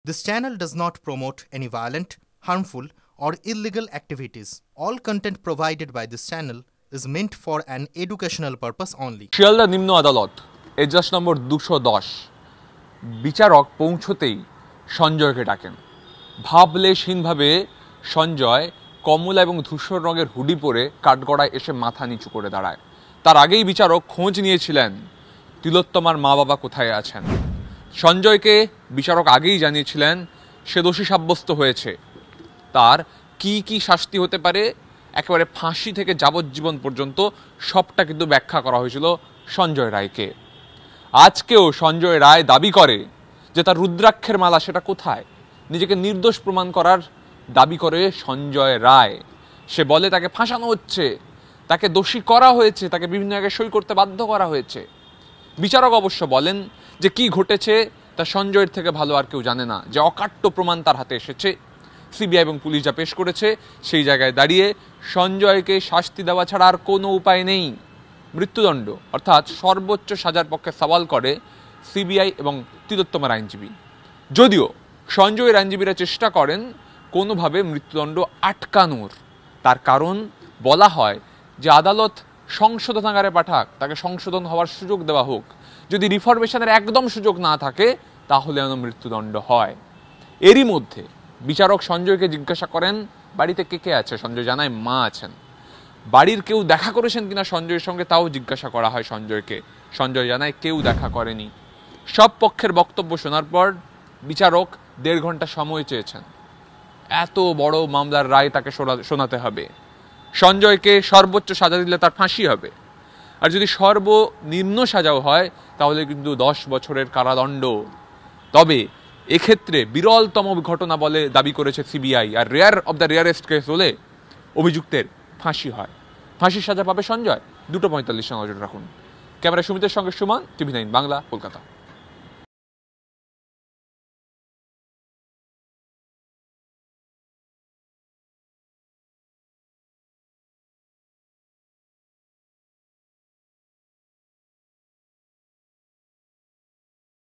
This channel does not promote any violent, harmful, or illegal activities. All content provided by this channel is meant for an educational purpose only. Sealdah নিম্ন আদালত এজলাস নম্বর 210 বিচারক পৌঁছতেই সঞ্জয়কে ডাকেন। ভাবলেশহীনভাবে সঞ্জয় কমলা এবং ধূসর রঙের hoodie পরে কাঠগড়ায় এসে মাথা নিচু করে দাঁড়ায়। তার আগেই বিচারক খোঁজ নিয়েছিলেন তিলোত্তমার মা বাবা কোথায় আছেন। সঞ্জয়কে বিচারক আগেই জানিয়েছিলেন সে দোষী সাব্যস্ত হয়েছে, তার কি কি শাস্তি হতে পারে একেবারে ফাঁসি থেকে যাবজ্জীবন পর্যন্ত সবটা কিন্তু ব্যাখ্যা করা হয়েছিল সঞ্জয় রায়কে। আজকেও সঞ্জয় রায় দাবি করে যে তার রুদ্রাক্ষের মালা সেটা কোথায়। নিজেকে নির্দোষ প্রমাণ করার দাবি করে সঞ্জয় রায়। সে বলে তাকে ফাঁসানো হচ্ছে, তাকে দোষী করা হয়েছে, তাকে বিভিন্ন জায়গায় সই করতে বাধ্য করা হয়েছে। বিচারক অবশ্য বলেন যে কি ঘটেছে তা সঞ্জয়ের থেকে ভালো আর কেউ জানে না, যে অকাট্য প্রমাণ তার হাতে এসেছে। সিবিআই এবং পুলিশ যা পেশ করেছে সেই জায়গায় দাঁড়িয়ে সঞ্জয়কে শাস্তি দেওয়া ছাড়া আর কোনো উপায় নেই। মৃত্যুদণ্ড অর্থাৎ সর্বোচ্চ সাজার পক্ষে সওয়াল করে সিবিআই এবং তিলোত্তমার আইনজীবী। যদিও সঞ্জয়ের আইনজীবীরা চেষ্টা করেন কোনোভাবে মৃত্যুদণ্ড আটকানোর। তার কারণ বলা হয় যে আদালত সংশোধনাগারে পাঠাক, তাকে সংশোধন হওয়ার সুযোগ দেওয়া হোক। যদি রিফরমেশনের একদম সুযোগ না থাকে তাহলে যেন মৃত্যুদণ্ড হয়। এরই মধ্যে বিচারক সঞ্জয়কে জিজ্ঞাসা করেন বাড়িতে কে কে আছে। সঞ্জয় জানায় মা আছেন। বাড়ির কেউ দেখা করেছেন কিনা সঞ্জয়ের সঙ্গে তাও জিজ্ঞাসা করা হয় সঞ্জয়কে। সঞ্জয় জানায় কেউ দেখা করেনি। সব পক্ষের বক্তব্য শোনার পর বিচারক 1.5 ঘন্টা সময় চেয়েছেন। এত বড় মামলার রায় তাকে শোনাতে হবে। সঞ্জয়কে সর্বোচ্চ সাজা দিলে তার ফাঁসি হবে, আর যদি সর্বনিম্ন সাজাও হয় তাহলে কিন্তু 10 বছরের কারাদণ্ড। তবে এক্ষেত্রে বিরলতম ঘটনা বলে দাবি করেছে সিবিআই, আর rare of the rarest case হলে অভিযুক্তের ফাঁসি হয়। ফাঁসির সাজা পাবে সঞ্জয়। 2:45 নজর রাখুন। ক্যামেরা সুমিতের সঙ্গে সুমন, TV9 বাংলা, কলকাতা।